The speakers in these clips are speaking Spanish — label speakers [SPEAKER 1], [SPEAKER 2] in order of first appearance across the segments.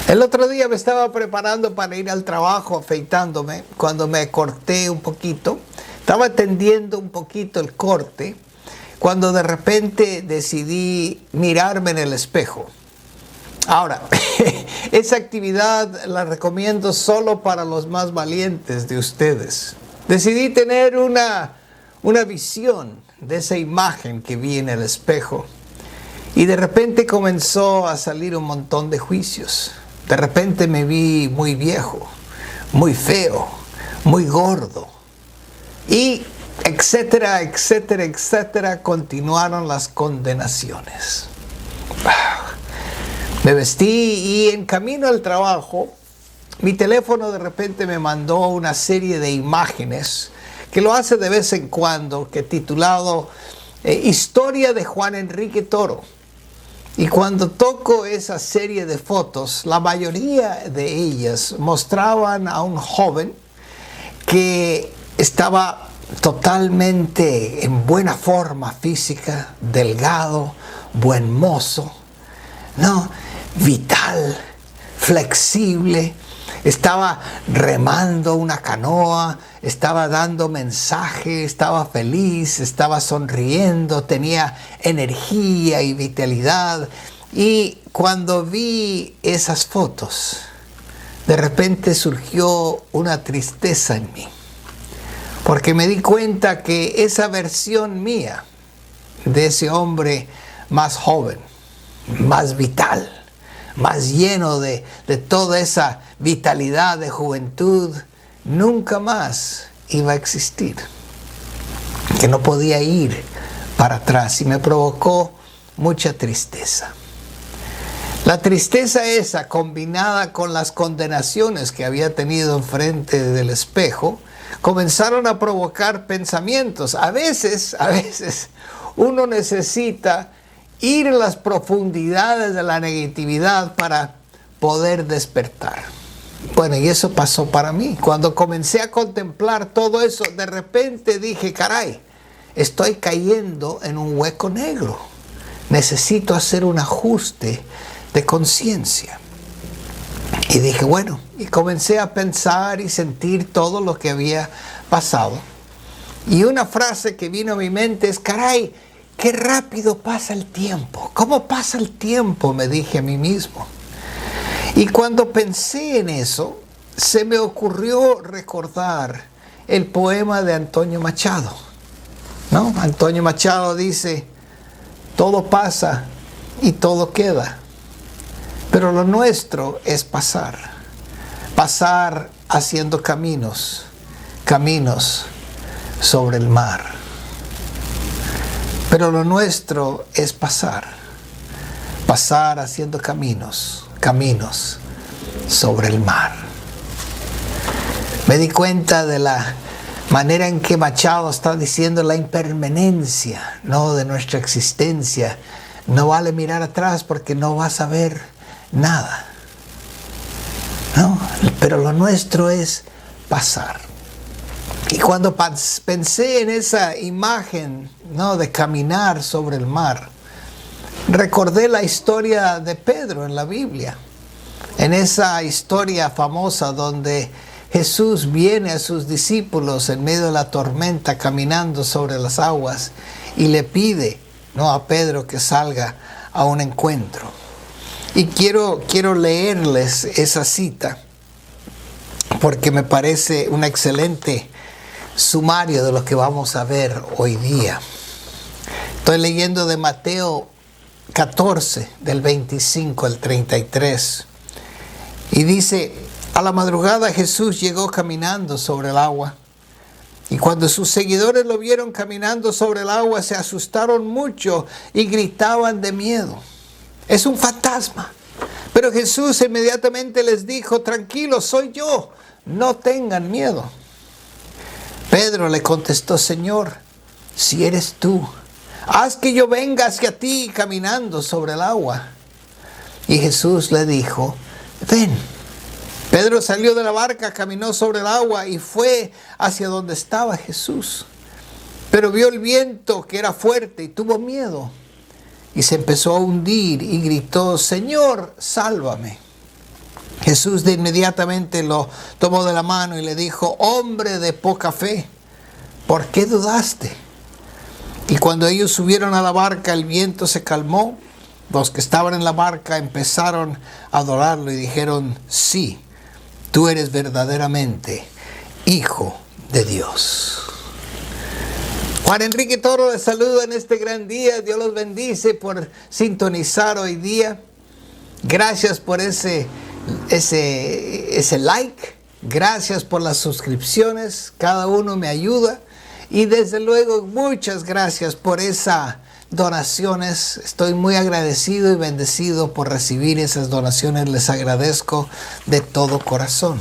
[SPEAKER 1] El otro día me estaba preparando para ir al trabajo, afeitándome, cuando me corté un poquito. Estaba tendiendo un poquito el corte, cuando de repente decidí mirarme en el espejo. Ahora, esa actividad la recomiendo solo para los más valientes de ustedes. Decidí tener una visión de esa imagen que vi en el espejo. Y de repente comenzó a salir un montón de juicios. De repente me vi muy viejo, muy feo, muy gordo. Y etcétera, etcétera, etcétera, continuaron las condenaciones. Me vestí y en camino al trabajo, mi teléfono de repente me mandó una serie de imágenes que lo hace de vez en cuando, que titulado Historia de Juan Enrique Toro. Y cuando toco esa serie de fotos, la mayoría de ellas mostraban a un joven que estaba totalmente en buena forma física, delgado, buen mozo, vital, flexible. Estaba remando una canoa, estaba dando mensaje, estaba feliz, estaba sonriendo, tenía energía y vitalidad. Y cuando vi esas fotos, de repente surgió una tristeza en mí. Porque me di cuenta que esa versión mía de ese hombre más joven, más vital, más lleno de toda esa vitalidad de juventud, nunca más iba a existir. Que no podía ir para atrás y me provocó mucha tristeza. La tristeza esa, combinada con las condenaciones que había tenido enfrente del espejo, comenzaron a provocar pensamientos. A veces uno necesita ir a las profundidades de la negatividad para poder despertar. Bueno, y eso pasó para mí. Cuando comencé a contemplar todo eso, de repente dije, caray, estoy cayendo en un hueco negro. Necesito hacer un ajuste de conciencia. Y dije, bueno, y comencé a pensar y sentir todo lo que había pasado. Y una frase que vino a mi mente es, caray, qué rápido pasa el tiempo. ¿Cómo pasa el tiempo?, me dije a mí mismo. Y cuando pensé en eso, se me ocurrió recordar el poema de Antonio Machado. Antonio Machado dice, todo pasa y todo queda. Pero lo nuestro es pasar. Pasar haciendo caminos sobre el mar. Pero lo nuestro es pasar haciendo caminos sobre el mar. Me di cuenta de la manera en que Machado está diciendo la impermanencia, de nuestra existencia. No vale mirar atrás porque no vas a ver nada. Pero lo nuestro es pasar. Y cuando pensé en esa imagen, de caminar sobre el mar, recordé la historia de Pedro en la Biblia. En esa historia famosa donde Jesús viene a sus discípulos en medio de la tormenta caminando sobre las aguas y le pide a Pedro que salga a un encuentro. Y quiero leerles esa cita porque me parece un excelente sumario de lo que vamos a ver hoy día. Estoy leyendo de Mateo 14, del 25 al 33. Y dice, a la madrugada Jesús llegó caminando sobre el agua. Y cuando sus seguidores lo vieron caminando sobre el agua, se asustaron mucho y gritaban de miedo. Es un fantasma. Pero Jesús inmediatamente les dijo, tranquilos, soy yo, no tengan miedo. Pedro le contestó, Señor, si eres tú, haz que yo venga hacia ti caminando sobre el agua. Y Jesús le dijo, ven. Pedro salió de la barca, caminó sobre el agua y fue hacia donde estaba Jesús. Pero vio el viento que era fuerte y tuvo miedo. Y se empezó a hundir y gritó, Señor, sálvame. Jesús de inmediatamente lo tomó de la mano y le dijo: hombre de poca fe, ¿por qué dudaste? Y cuando ellos subieron a la barca, el viento se calmó. Los que estaban en la barca empezaron a adorarlo y dijeron: sí, tú eres verdaderamente Hijo de Dios. Juan Enrique Toro les saluda en este gran día. Dios los bendice por sintonizar hoy día. Gracias por ese like. Gracias por las suscripciones. Cada uno me ayuda. Y desde luego, muchas gracias por esas donaciones. Estoy muy agradecido y bendecido por recibir esas donaciones. Les agradezco de todo corazón.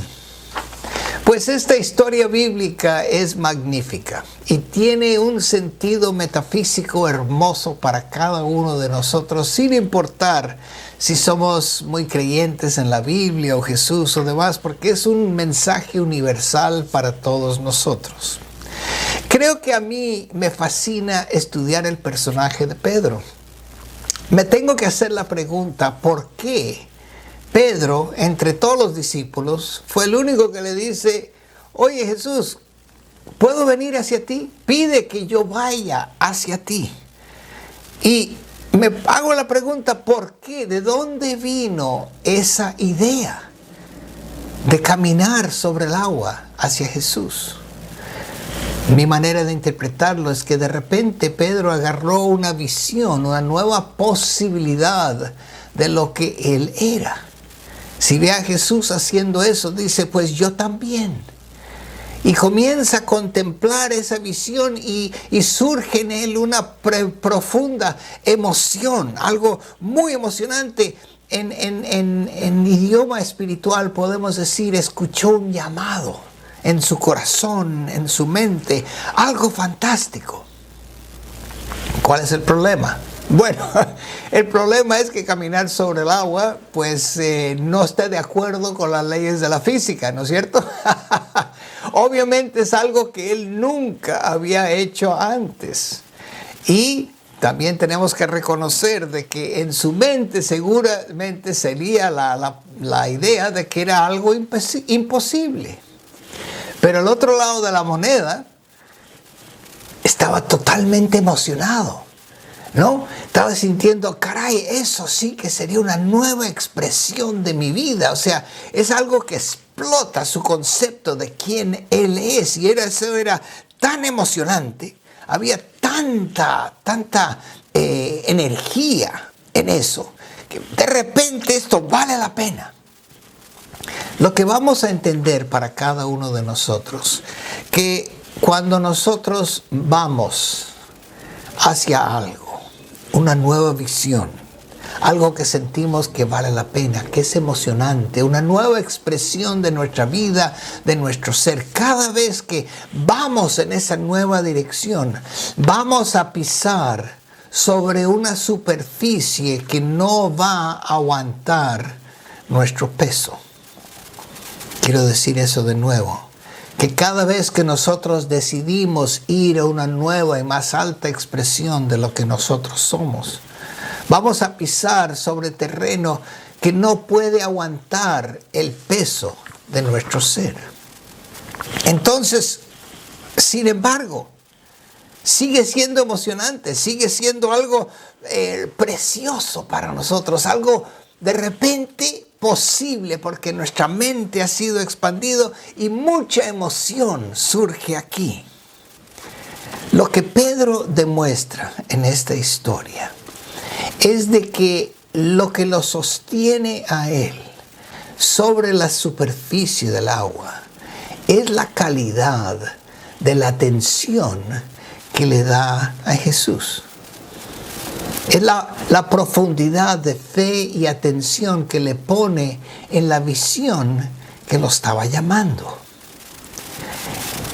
[SPEAKER 1] Pues esta historia bíblica es magnífica y tiene un sentido metafísico hermoso para cada uno de nosotros, sin importar si somos muy creyentes en la Biblia o Jesús o demás, porque es un mensaje universal para todos nosotros. Creo que a mí me fascina estudiar el personaje de Pedro. Me tengo que hacer la pregunta: ¿por qué Pedro, entre todos los discípulos, fue el único que le dice: oye Jesús, ¿puedo venir hacia ti? Pide que yo vaya hacia ti. Y me hago la pregunta: ¿por qué? ¿De dónde vino esa idea de caminar sobre el agua hacia Jesús? Mi manera de interpretarlo es que de repente Pedro agarró una visión, una nueva posibilidad de lo que él era. Si ve a Jesús haciendo eso, dice: pues yo también. Y comienza a contemplar esa visión y surge en él una profunda emoción, algo muy emocionante. En idioma espiritual podemos decir: escuchó un llamado en su corazón, en su mente, algo fantástico. ¿Cuál es el problema? Bueno, el problema es que caminar sobre el agua, pues no está de acuerdo con las leyes de la física, ¿no es cierto? Obviamente es algo que él nunca había hecho antes. Y también tenemos que reconocer de que en su mente seguramente sería la idea de que era algo imposible. Pero el otro lado de la moneda estaba totalmente emocionado, ¿no? Estaba sintiendo: caray, eso sí que sería una nueva expresión de mi vida. O sea, es algo que explota su concepto de quién él es. Y eso era tan emocionante. Había tanta energía en eso, que de repente esto vale la pena. Lo que vamos a entender para cada uno de nosotros, que cuando nosotros vamos hacia algo, una nueva visión, algo que sentimos que vale la pena, que es emocionante, una nueva expresión de nuestra vida, de nuestro ser. Cada vez que vamos en esa nueva dirección, vamos a pisar sobre una superficie que no va a aguantar nuestro peso. Quiero decir eso de nuevo, que cada vez que nosotros decidimos ir a una nueva y más alta expresión de lo que nosotros somos, vamos a pisar sobre terreno que no puede aguantar el peso de nuestro ser. Entonces, sin embargo, sigue siendo emocionante, sigue siendo algo precioso para nosotros, algo de repente posible, porque nuestra mente ha sido expandido y mucha emoción surge aquí. Lo que Pedro demuestra en esta historia es de que lo que lo sostiene a él sobre la superficie del agua es la calidad de la atención que le da a Jesús. Es la profundidad de fe y atención que le pone en la visión que lo estaba llamando.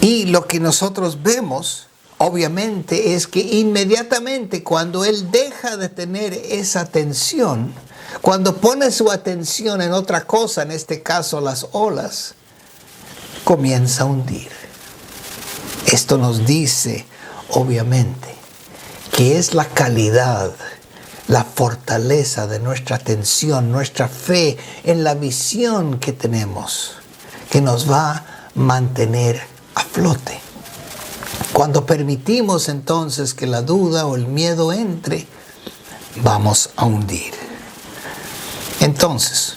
[SPEAKER 1] Y lo que nosotros vemos, obviamente, es que inmediatamente cuando él deja de tener esa atención, cuando pone su atención en otra cosa, en este caso las olas, comienza a hundir. Esto nos dice, obviamente, que es la calidad la fortaleza de nuestra atención, nuestra fe en la visión que tenemos, que nos va a mantener a flote. Cuando permitimos entonces que la duda o el miedo entre, vamos a hundir. Entonces,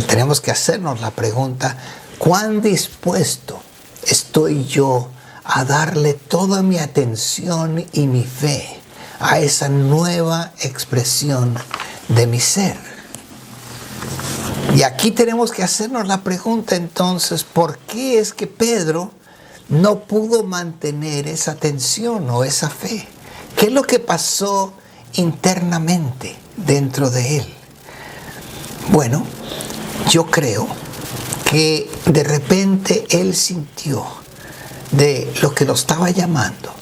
[SPEAKER 1] tenemos que hacernos la pregunta, ¿cuán dispuesto estoy yo a darle toda mi atención y mi fe a esa nueva expresión de mi ser? Y aquí tenemos que hacernos la pregunta entonces, ¿por qué es que Pedro no pudo mantener esa atención o esa fe? ¿Qué es lo que pasó internamente dentro de él? Bueno, yo creo que de repente él sintió de lo que lo estaba llamando,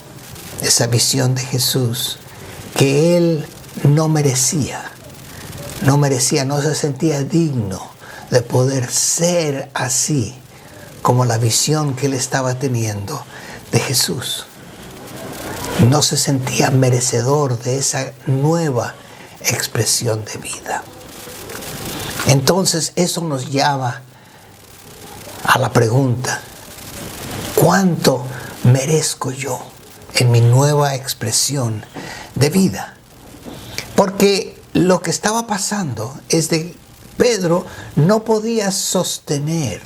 [SPEAKER 1] esa visión de Jesús, que él no merecía, no se sentía digno de poder ser así como la visión que él estaba teniendo de Jesús. No se sentía merecedor de esa nueva expresión de vida. Entonces eso nos lleva a la pregunta, ¿cuánto merezco yo en mi nueva expresión de vida? Porque lo que estaba pasando es que Pedro no podía sostener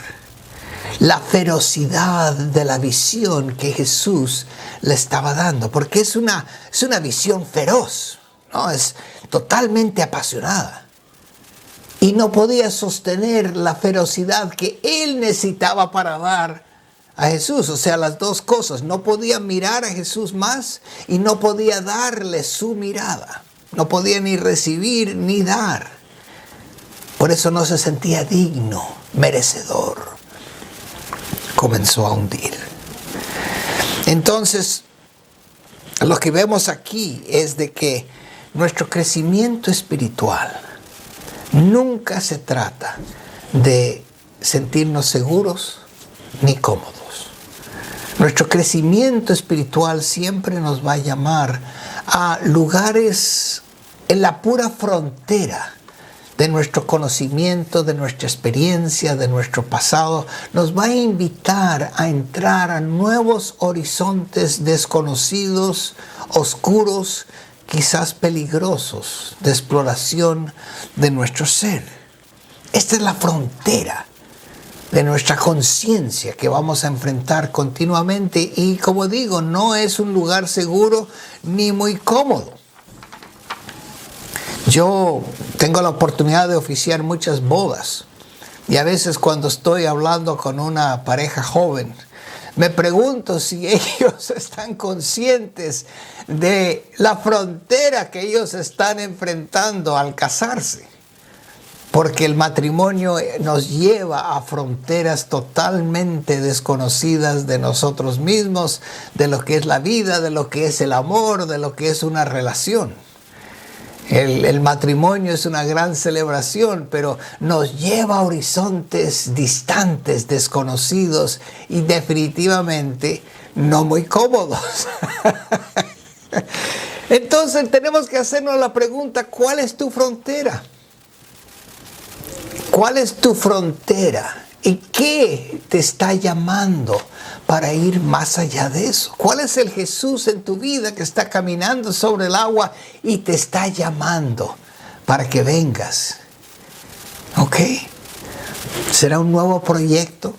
[SPEAKER 1] la ferocidad de la visión que Jesús le estaba dando, porque es una visión feroz, ¿no? Es totalmente apasionada. Y no podía sostener la ferocidad que él necesitaba para dar a Jesús. O sea, las dos cosas. No podía mirar a Jesús más y no podía darle su mirada. No podía ni recibir ni dar. Por eso no se sentía digno, merecedor. Comenzó a hundir. Entonces, lo que vemos aquí es de que nuestro crecimiento espiritual nunca se trata de sentirnos seguros ni cómodos. Nuestro crecimiento espiritual siempre nos va a llamar a lugares en la pura frontera de nuestro conocimiento, de nuestra experiencia, de nuestro pasado. Nos va a invitar a entrar a nuevos horizontes desconocidos, oscuros, quizás peligrosos, de exploración de nuestro ser. Esta es la frontera de nuestra conciencia que vamos a enfrentar continuamente y, como digo, no es un lugar seguro ni muy cómodo. Yo tengo la oportunidad de oficiar muchas bodas y a veces cuando estoy hablando con una pareja joven, me pregunto si ellos están conscientes de la frontera que ellos están enfrentando al casarse. Porque el matrimonio nos lleva a fronteras totalmente desconocidas de nosotros mismos, de lo que es la vida, de lo que es el amor, de lo que es una relación. El matrimonio es una gran celebración, pero nos lleva a horizontes distantes, desconocidos y definitivamente no muy cómodos. Entonces tenemos que hacernos la pregunta, ¿cuál es tu frontera? ¿Cuál es tu frontera? ¿Y qué te está llamando para ir más allá de eso? ¿Cuál es el Jesús en tu vida que está caminando sobre el agua y te está llamando para que vengas? ¿Ok? ¿Será un nuevo proyecto?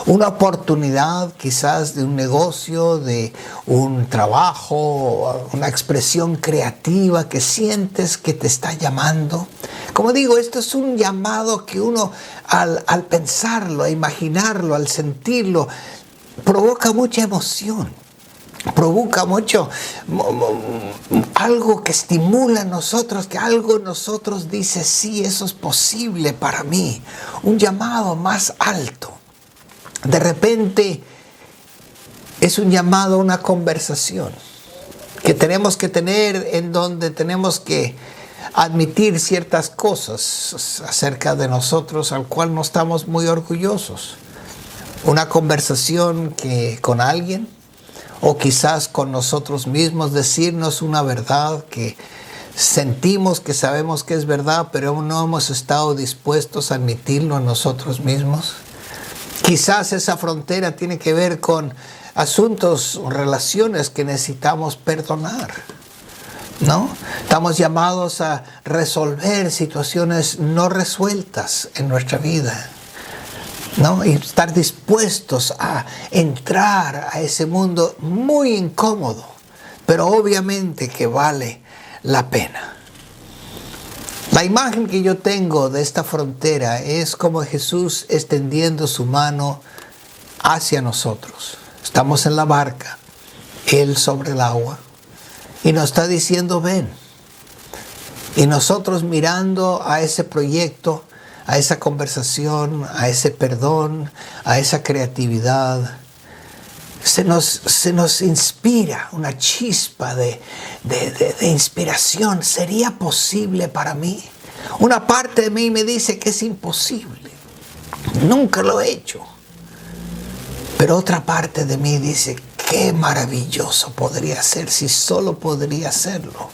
[SPEAKER 1] Una oportunidad quizás de un negocio, de un trabajo, una expresión creativa que sientes que te está llamando. Como digo, esto es un llamado que uno al pensarlo, a imaginarlo, al sentirlo, provoca mucha emoción. Provoca mucho, algo que estimula en nosotros, que algo en nosotros dice, sí, eso es posible para mí. Un llamado más alto. De repente es un llamado a una conversación que tenemos que tener en donde tenemos que admitir ciertas cosas acerca de nosotros al cual no estamos muy orgullosos. Una conversación que con alguien o quizás con nosotros mismos, decirnos una verdad que sentimos que sabemos que es verdad, pero aún no hemos estado dispuestos a admitirlo a nosotros mismos. Quizás esa frontera tiene que ver con asuntos o relaciones que necesitamos perdonar, ¿no? Estamos llamados a resolver situaciones no resueltas en nuestra vida, ¿no? Y estar dispuestos a entrar a ese mundo muy incómodo, pero obviamente que vale la pena. La imagen que yo tengo de esta frontera es como Jesús extendiendo su mano hacia nosotros. Estamos en la barca, Él sobre el agua, y nos está diciendo ven. Y nosotros mirando a ese proyecto, a esa conversación, a ese perdón, a esa creatividad, se nos inspira una chispa de inspiración. ¿Sería posible para mí? Una parte de mí me dice que es imposible. Nunca lo he hecho. Pero otra parte de mí dice, qué maravilloso podría ser si solo podría hacerlo.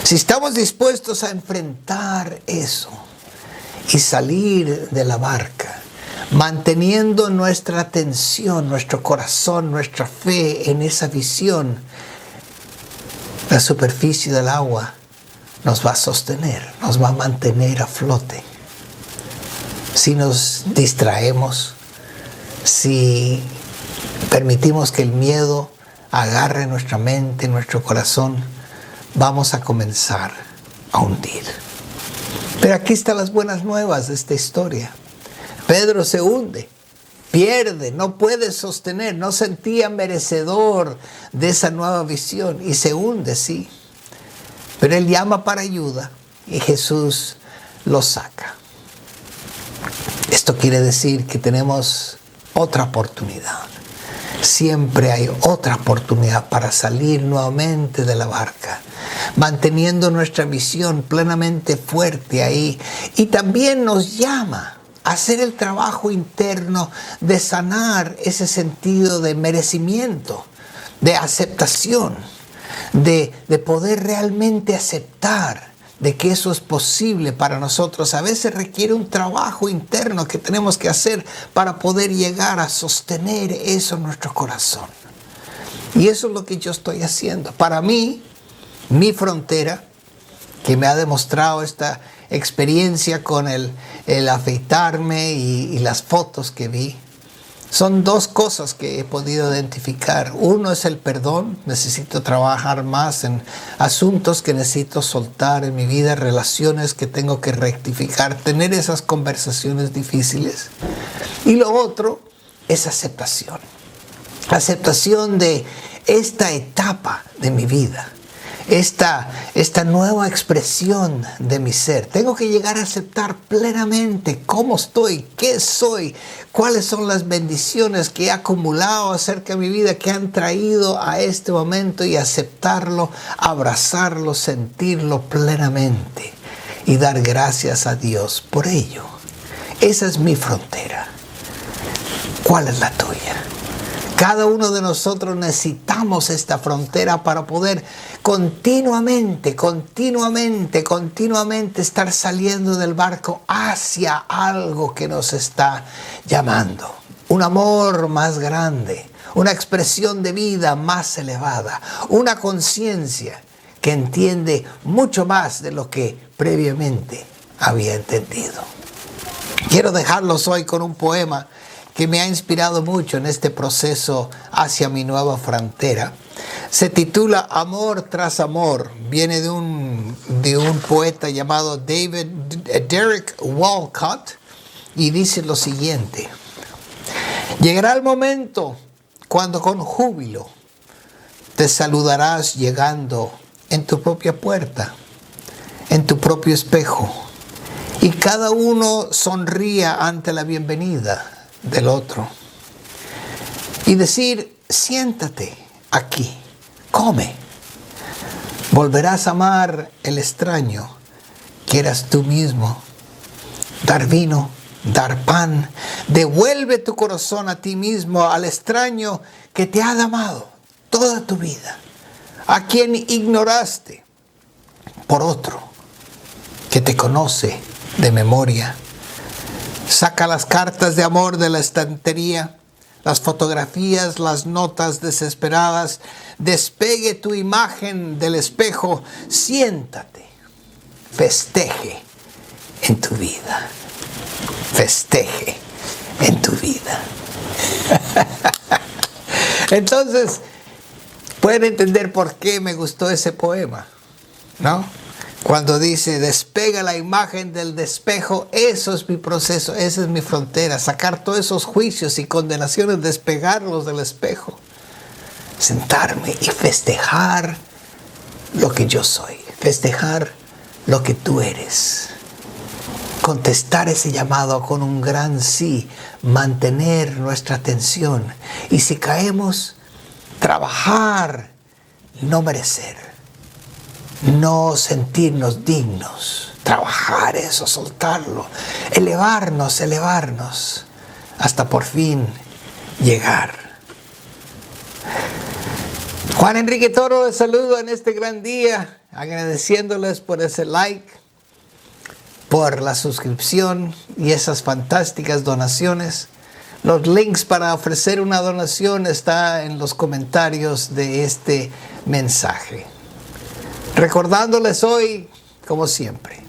[SPEAKER 1] Si estamos dispuestos a enfrentar eso y salir de la barca, manteniendo nuestra atención, nuestro corazón, nuestra fe en esa visión, la superficie del agua nos va a sostener, nos va a mantener a flote. Si nos distraemos, si permitimos que el miedo agarre nuestra mente, nuestro corazón, vamos a comenzar a hundir. Pero aquí están las buenas nuevas de esta historia. Pedro se hunde, pierde, no puede sostener, no sentía merecedor de esa nueva visión y se hunde, sí. Pero él llama para ayuda y Jesús lo saca. Esto quiere decir que tenemos otra oportunidad. Siempre hay otra oportunidad para salir nuevamente de la barca, manteniendo nuestra visión plenamente fuerte ahí. Y también nos llama hacer el trabajo interno de sanar ese sentido de merecimiento, de aceptación, de poder realmente aceptar de que eso es posible para nosotros. A veces requiere un trabajo interno que tenemos que hacer para poder llegar a sostener eso en nuestro corazón. Y eso es lo que yo estoy haciendo. Para mí, mi frontera, que me ha demostrado esta experiencia con el afeitarme y las fotos que vi, son dos cosas que he podido identificar. Uno es el perdón. Necesito trabajar más en asuntos que necesito soltar en mi vida, relaciones que tengo que rectificar, tener esas conversaciones difíciles. Y lo otro es aceptación. Aceptación de esta etapa de mi vida. Esta nueva expresión de mi ser. Tengo que llegar a aceptar plenamente cómo estoy, qué soy, cuáles son las bendiciones que he acumulado acerca de mi vida, que han traído a este momento, y aceptarlo, abrazarlo, sentirlo plenamente y dar gracias a Dios por ello. Esa es mi frontera. ¿Cuál es la tuya? Cada uno de nosotros necesitamos esta frontera para poder continuamente estar saliendo del barco hacia algo que nos está llamando. Un amor más grande, una expresión de vida más elevada, una conciencia que entiende mucho más de lo que previamente había entendido. Quiero dejarlos hoy con un poema que me ha inspirado mucho en este proceso hacia mi nueva frontera. Se titula Amor tras Amor. Viene de un poeta llamado Derek Walcott y dice lo siguiente: llegará el momento cuando con júbilo te saludarás llegando en tu propia puerta, en tu propio espejo, y cada uno sonría ante la bienvenida del otro y decir: siéntate aquí, come. Volverás a amar el extraño que eras tú mismo, dar vino, dar pan. Devuelve tu corazón a ti mismo, al extraño que te ha amado toda tu vida, a quien ignoraste, por otro que te conoce de memoria. Saca las cartas de amor de la estantería, las fotografías, las notas desesperadas. Despegue tu imagen del espejo. Siéntate. Festeje en tu vida. Festeje en tu vida. Entonces, pueden entender por qué me gustó ese poema, ¿no? Cuando dice, despega la imagen del espejo, eso es mi proceso, esa es mi frontera. Sacar todos esos juicios y condenaciones, despegarlos del espejo. Sentarme y festejar lo que yo soy. Festejar lo que tú eres. Contestar ese llamado con un gran sí. Mantener nuestra atención. Y si caemos, trabajar, no merecer. No sentirnos dignos, trabajar eso, soltarlo, elevarnos, hasta por fin llegar. Juan Enrique Toro les saludo en este gran día, agradeciéndoles por ese like, por la suscripción y esas fantásticas donaciones. Los links para ofrecer una donación están en los comentarios de este mensaje. Recordándoles hoy, como siempre,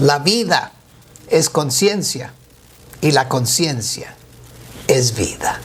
[SPEAKER 1] la vida es conciencia y la conciencia es vida.